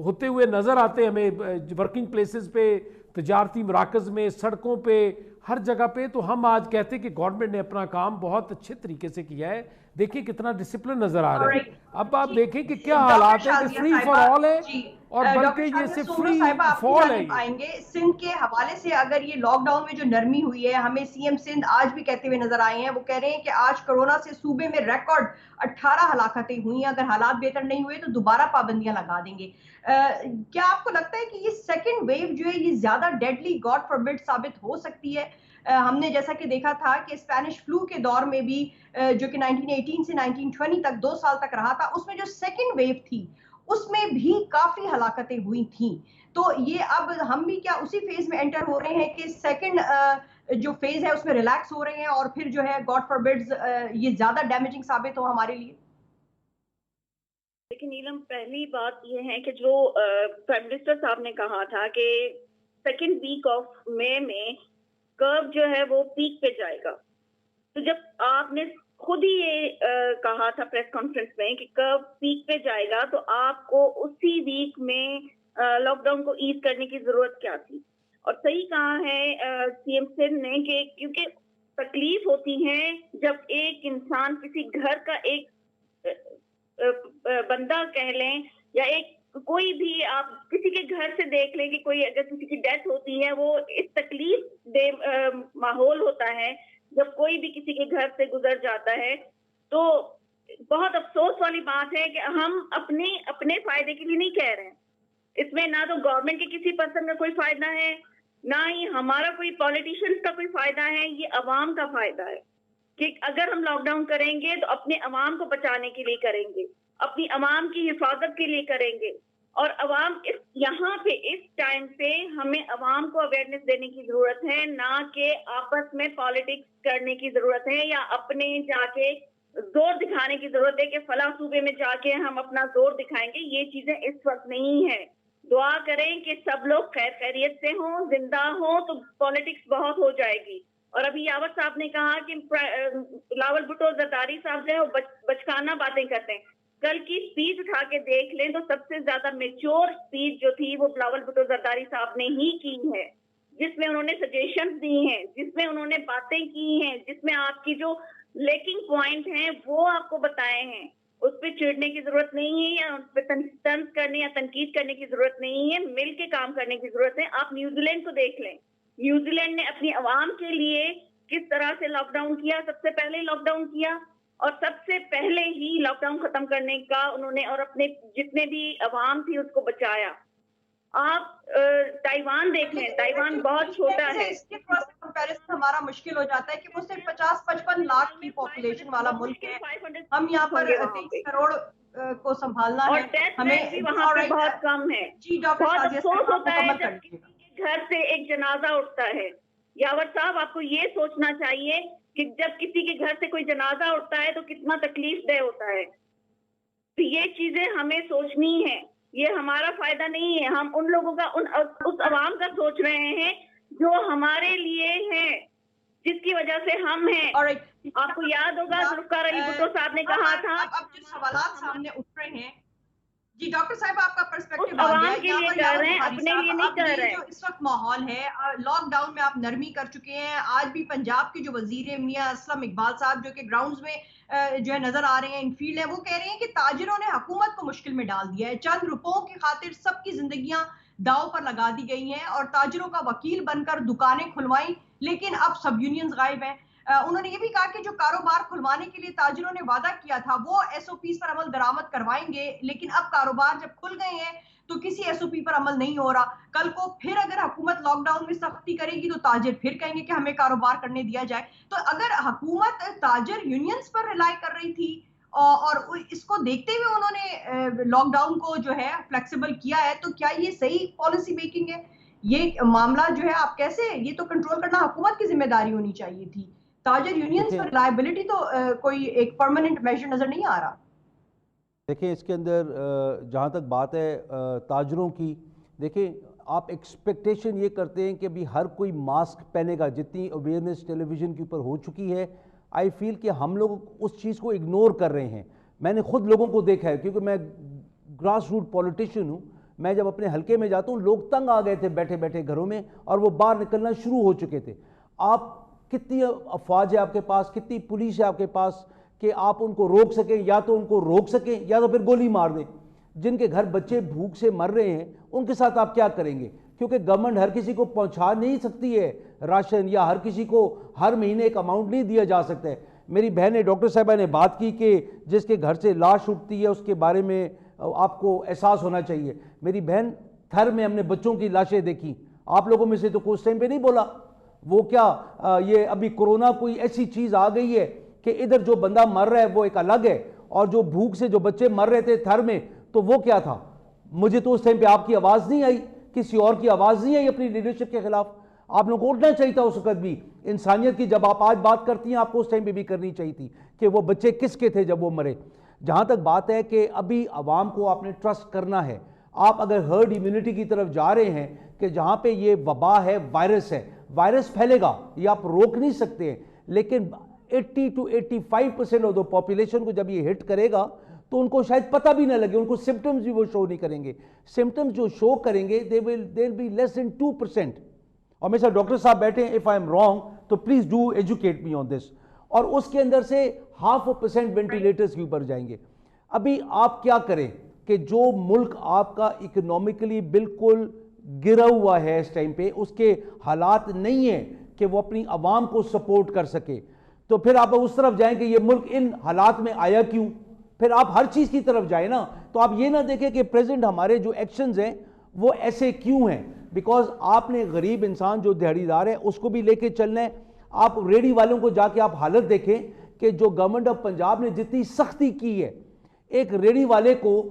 ہوتے ہوئے نظر آتے ہمیں ورکنگ پلیسز پہ, تجارتی مراکز میں, سڑکوں پہ, ہر جگہ پہ, تو ہم آج کہتے کہ گورنمنٹ نے اپنا کام بہت اچھے طریقے سے کیا ہے. دیکھیں کتنا ڈسپلن نظر آ رہا ہے. اب آپ دیکھیں کہ کیا حالات ہیں کہ فری فار آل ہے, اور بلکہ یہ صرف فری فال ہے. آئیں گے سندھ کے حوالے سے, اگر یہ لاک ڈاؤن میں جو نرمی ہوئی ہے, ہمیں سی ایم سندھ آج بھی کہتے ہوئے نظر آئے ہیں, وہ کہہ رہے ہیں کہ آج کرونا سے صوبے میں ریکارڈ 18 ہلاکتیں ہوئی ہیں, اگر حالات بہتر نہیں ہوئے تو دوبارہ پابندیاں لگا دیں گے. کیا آپ کو لگتا ہے کہ یہ سیکنڈ ویو جو ہے یہ زیادہ ڈیڈلی گاڈ فاربڈ ثابت ہو سکتی ہے؟ ہم نے جیسا کہ دیکھا تھا کہ اسپینش فلو کے دور میں بھی جو کہ 1918 سے 1920 تک 2 سال تک رہا تھا, اس میں جو سیکنڈ ویو تھی اس میں بھی کافی ہلاکتیں ہوئی تھیں. تو یہ اب ہم بھی کیا اسی فیز میں انٹر ہو رہے ہیں کہ سیکنڈ جو فیز ہے اس میں ریلیکس ہو رہے ہیں, اور پھر جو ہے گاڈ فاربڈ یہ زیادہ ڈیمیجنگ ثابت ہو ہمارے لیے؟ لیکن نیلم, پہلی بات یہ ہے کہ جو پرائم منسٹر صاحب نے کہا تھا کہ سیکنڈ ویک آف مئی میں کرو جو ہے وہ پیک پہ جائے گا, تو جب آپ نے خود ہی یہ کہا تھا پریس کانفرنس میں کہ کرو پیک پہ جائے گا, تو آپ کو اسی ویک میں لاک ڈاؤن کو ایز کرنے کی ضرورت کیا تھی؟ اور صحیح کہا ہے سی ایم سندھ نے کہ کیونکہ تکلیف ہوتی ہے جب ایک انسان کسی گھر کا ایک بندہ کہہ لیں یا ایک کوئی بھی آپ کسی کے گھر سے دیکھ لیں کہ کوئی اگر کسی کی ڈیتھ ہوتی ہے, وہ اس تکلیف دہ ماحول ہوتا ہے جب کوئی بھی کسی کے گھر سے گزر جاتا ہے. تو بہت افسوس والی بات ہے کہ ہم اپنے فائدے کے لیے نہیں کہہ رہے ہیں. اس میں نہ تو گورنمنٹ کے کسی پرسن کا کوئی فائدہ ہے, نہ ہی ہمارا کوئی پالیٹیشینز کا کوئی فائدہ ہے, یہ عوام کا فائدہ ہے کہ اگر ہم لاک ڈاؤن کریں گے تو اپنے عوام کو بچانے کے لیے کریں گے, اپنی عوام کی حفاظت کے لیے کریں گے. اور عوام یہاں پہ اس ٹائم پہ ہمیں عوام کو اویئرنیس دینے کی ضرورت ہے, نہ کہ آپس میں پالیٹکس کرنے کی ضرورت ہے یا اپنے جا کے زور دکھانے کی ضرورت ہے کہ فلاں صوبے میں جا کے ہم اپنا زور دکھائیں گے. یہ چیزیں اس وقت نہیں ہے. دعا کریں کہ سب لوگ خیر خیریت سے ہوں, زندہ ہوں, تو پالیٹکس بہت ہو جائے گی. اور ابھی یاور صاحب نے کہا کہ بلاول بھٹو زرداری صاحب جو ہے وہ بچکانہ باتیں کرتے ہیں. کل کی اسپیچ اٹھا کے دیکھ لیں تو سب سے زیادہ میچور اسپیچ جو تھی وہ بلاول بھٹو زرداری صاحب نے ہی کی ہے, جس میں انہوں نے سجیشنز دی ہیں, جس میں انہوں نے باتیں کی ہیں, جس میں آپ کی جو لیکنگ پوائنٹ ہیں وہ آپ کو بتائے ہیں. اس پہ چڑھنے کی ضرورت نہیں ہے یا اس پہ طنز کرنے یا تنقید کرنے کی ضرورت نہیں ہے, مل کے کام کرنے کی ضرورت ہے. آپ نیوزی لینڈ کو دیکھ لیں, نیوزی لینڈ نے اپنی عوام کے لیے کس طرح سے لاک ڈاؤن کیا. سب سے پہلے لاک ڈاؤن کیا اور سب سے پہلے ہی لاک ڈاؤن ختم کرنے کا انہوں نے, اور اپنے جتنے بھی عوام تھی اس کو بچایا. آپ تائیوان دیکھ لیں, تائیوان بہت چھوٹا ہے. اس کے تھوڑا سا کمپیریزن ہمارا مشکل ہو جاتا ہے کہ وہ صرف 50-55 لاکھ کی پاپولیشن والا ملک ہے, ہم یہاں پر 23 کروڑ کو سنبھالنا ہے, ہمیں وہاں پہ بہت کم ہے. جی ڈاکٹر بہت افسوس ہوتا ہے جب کسی کے گھر سے ایک جنازہ اٹھتا ہے. یاور صاحب, آپ کو یہ سوچنا چاہیے کہ جب کسی کے گھر سے کوئی جنازہ اٹھتا ہے تو کتنا تکلیف دہ ہوتا ہے. تو یہ چیزیں ہمیں سوچنی ہے, یہ ہمارا فائدہ نہیں ہے. ہم ان لوگوں کا اس عوام کا سوچ رہے ہیں جو ہمارے لیے ہیں, جس کی وجہ سے ہم ہیں. آپ کو یاد ہوگا ذوالفقار علی بھٹو صاحب نے کہا تھا, اب جو سوالات سامنے اٹھ رہے ہیں, جی ڈاکٹر صاحب آپ کا پرسپیکٹیو عوام کے لیے کر رہے ہیں, اپنے لیے نہیں کر رہے. جو اس وقت ماحول ہے, لاک ڈاؤن میں آپ نرمی کر چکے ہیں. آج بھی پنجاب کے جو وزیر ہیں میاں اسلم اقبال صاحب, جو کہ گراؤنڈز میں جو ہے نظر آ رہے ہیں, ان فیلڈ ہے, وہ کہہ رہے ہیں کہ تاجروں نے حکومت کو مشکل میں ڈال دیا ہے. چند روپوں کی خاطر سب کی زندگیاں داؤ پر لگا دی گئی ہیں اور تاجروں کا وکیل بن کر دکانیں کھلوائیں, لیکن اب سب یونینز غائب ہیں. انہوں نے یہ بھی کہا کہ جو کاروبار کھلوانے کے لیے تاجروں نے وعدہ کیا تھا وہ SOPs پر عمل درآمد کروائیں گے، لیکن اب کاروبار جب کھل گئے ہیں تو کسی SOP پر عمل نہیں ہو رہا. کل کو پھر اگر حکومت لاک ڈاؤن میں سختی کرے گی تو تاجر پھر کہیں گے کہ ہمیں کاروبار کرنے دیا جائے. تو اگر حکومت تاجر یونینز پر ریلائی کر رہی تھی اور اس کو دیکھتے ہوئے انہوں نے لاک ڈاؤن کو جو ہے فلیکسیبل کیا ہے، تو کیا یہ صحیح پالیسی میکنگ ہے؟ یہ معاملہ جو ہے آپ کیسے، یہ تو کنٹرول کرنا حکومت کی ذمہ داری ہونی چاہیے تھی. تاجر یونینز پر ریلائبلٹی تو کوئی ایک پرماننٹ میجر نظر نہیں آ رہا. دیکھیں اس کے اندر جہاں تک بات ہے تاجروں کی، دیکھیں آپ ایکسپیکٹیشن یہ کرتے ہیں کہ ابھی ہر کوئی ماسک پہنے گا. جتنی اویئرنیس ٹیلی ویژن کے اوپر ہو چکی ہے، آئی فیل کہ ہم لوگ اس چیز کو اگنور کر رہے ہیں. میں نے خود لوگوں کو دیکھا ہے کیونکہ میں گراس روٹ پولیٹیشین ہوں. میں جب اپنے حلقے میں جاتا ہوں لوگ تنگ آ گئے تھے بیٹھے بیٹھے گھروں میں، اور وہ باہر نکلنا شروع ہو چکے تھے. آپ کتنی افواج ہے آپ کے پاس، کتنی پولیس ہے آپ کے پاس کہ آپ ان کو روک سکیں؟ یا تو ان کو روک سکیں یا تو پھر گولی مار دیں. جن کے گھر بچے بھوک سے مر رہے ہیں ان کے ساتھ آپ کیا کریں گے؟ کیونکہ گورنمنٹ ہر کسی کو پہنچا نہیں سکتی ہے راشن، یا ہر کسی کو ہر مہینے ایک اماؤنٹ نہیں دیا جا سکتا ہے. میری بہن نے، ڈاکٹر صاحبہ نے بات کی کہ جس کے گھر سے لاش اٹھتی ہے اس کے بارے میں آپ کو احساس ہونا چاہیے. میری بہن تھر میں ہم نے بچوں کی لاشیں دیکھی. آپ لوگوں میں سے تو کوئی اس ٹائم پہ نہیں بولا. وہ کیا یہ ابھی کورونا کوئی ایسی چیز آ گئی ہے کہ ادھر جو بندہ مر رہا ہے وہ ایک الگ ہے، اور جو بھوک سے جو بچے مر رہے تھے تھر میں تو وہ کیا تھا؟ مجھے تو اس ٹائم پہ آپ کی آواز نہیں آئی، کسی اور کی آواز نہیں آئی اپنی لیڈرشپ کے خلاف. آپ لوگوں کو اٹھنا چاہیے تھا اس وقت بھی. انسانیت کی جب آپ آج بات کرتی ہیں آپ کو اس ٹائم پہ بھی کرنی چاہیے تھی کہ وہ بچے کس کے تھے جب وہ مرے. جہاں تک بات ہے کہ ابھی عوام کو آپ نے ٹرسٹ کرنا ہے. آپ اگر ہرڈ ایمیونٹی کی طرف جا رہے ہیں کہ جہاں پہ یہ وبا ہے، وائرس ہے، وائرس پھیلے گا، یہ آپ روک نہیں سکتے ہیں، لیکن 80 to 85% آف دا پاپولیشن کو جب یہ ہٹ کرے گا تو ان کو شاید پتہ بھی نہ لگے. ان کو سمٹمز بھی وہ شو نہیں کریں گے. سمٹمز جو شو کریں گے they will be less than 2%. اور میرے ساتھ ڈاکٹر صاحب بیٹھے ہیں، if I am wrong تو پلیز ڈو ایجوکیٹ می آن دس. اور اس کے اندر سے 0.5% وینٹیلیٹرز کے اوپر جائیں گے. ابھی آپ کیا کریں کہ جو ملک آپ کا اکنامکلی بالکل گرا ہوا ہے اس ٹائم پہ، اس کے حالات نہیں ہیں کہ وہ اپنی عوام کو سپورٹ کر سکے، تو پھر آپ اس طرف جائیں کہ یہ ملک ان حالات میں آیا کیوں؟ پھر آپ ہر چیز کی طرف جائیں نا. تو آپ یہ نہ دیکھیں کہ پریزنٹ ہمارے جو ایکشنز ہیں وہ ایسے کیوں ہیں، بیکاز آپ نے غریب انسان جو دیہڑی دار ہے اس کو بھی لے کے چلنا ہے. آپ ریڈی والوں کو جا کے آپ حالت دیکھیں کہ جو گورنمنٹ آف پنجاب نے جتنی سختی کی ہے، ایک ریڈی والے کو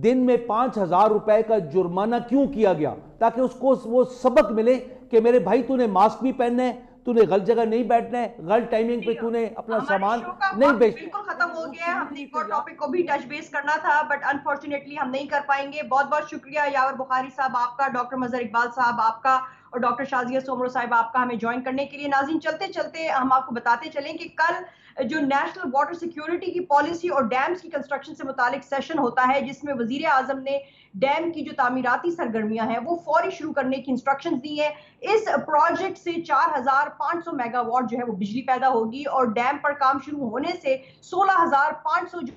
دن میں 5,000 روپے کا جرمانہ کیوں کیا گیا؟ تاکہ اس کو وہ سبق ملے کہ میرے بھائی تو نے ماسک بھی پہننا ہے، تو نے غلط جگہ نہیں بیٹھنا ہے، غلط ٹائمنگ پہ تو نے اپنا سامان نہیں بیچنا. بالکل ختم ہو گیا ہے. ہم نے ایک اور ٹاپک کو بھی ٹچ بیس کرنا تھا بٹ انفارچونیٹلی ہم نہیں کر پائیں گے. بہت بہت شکریہ یاور بخاری صاحب آپ کا، ڈاکٹر مظہر اقبال صاحب آپ کا، اور ڈاکٹر شازیہ سومرو صاحب آپ کا ہمیں جوائن کرنے کے لیے. ناظرین چلتے چلتے ہم آپ کو بتاتے چلیں کہ کل جو نیشنل واٹر سیکیورٹی کی پالیسی اور ڈیمز کی کنسٹرکشن سے متعلق سیشن ہوتا ہے، جس میں وزیر اعظم نے ڈیم کی جو تعمیراتی سرگرمیاں ہیں وہ فوری شروع کرنے کی انسٹرکشنز دی ہیں. اس پروجیکٹ سے 4,500 میگا واٹ جو ہے وہ بجلی پیدا ہوگی، اور ڈیم پر کام شروع ہونے سے 16,500 جو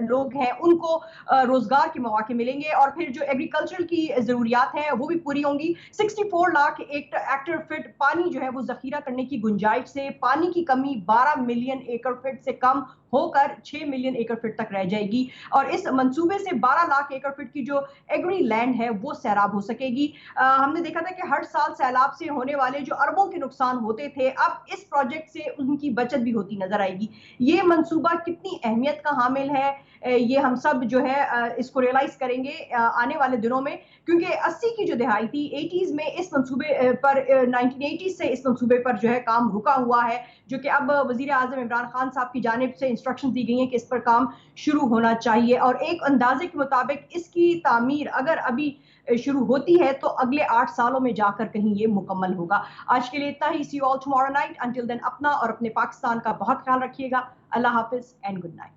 لوگ ہیں ان کو روزگار کے مواقع ملیں گے، اور پھر جو ایگریکلچرل کی ضروریات ہیں وہ بھی پوری ہوں گی. 64 لاکھ ایکڑ فٹ پانی جو ہے وہ ذخیرہ کرنے کی گنجائش سے پانی کی کمی 12 ملین ایکڑ فٹ سے کم ہو کر 6 ملین ایکڑ فٹ تک رہ جائے گی، اور اس منصوبے سے 12 لاکھ ایکڑ فٹ کی جو ایگری لینڈ ہے وہ سیراب ہو سکے گی. ہم نے دیکھا تھا کہ ہر سال سیلاب سے ہونے والے جو اربوں کے نقصان ہوتے تھے، اب اس پروجیکٹ سے ان کی بچت بھی ہوتی نظر آئے گی. یہ منصوبہ کتنی اہمیت کا حامل ہے یہ ہم سب جو ہے اس کو ریئلائز کریں گے آنے والے دنوں میں، کیونکہ 80 کی جو دہائی تھی 80s میں اس منصوبے پر 1980 سے اس منصوبے پر جو ہے کام رکا ہوا ہے، جو کہ اب وزیر اعظم عمران خان صاحب کی جانب سے انسٹرکشن دی گئی ہیں کہ اس پر کام شروع ہونا چاہیے. اور ایک اندازے کے مطابق اس کی تعمیر اگر ابھی شروع ہوتی ہے تو اگلے 8 سالوں میں جا کر کہیں یہ مکمل ہوگا. آج کے لیے اتنا ہی. See you all tomorrow night. Until then اپنا اور اپنے پاکستان کا بہت خیال رکھیے گا. اللہ حافظ اینڈ گڈ نائٹ.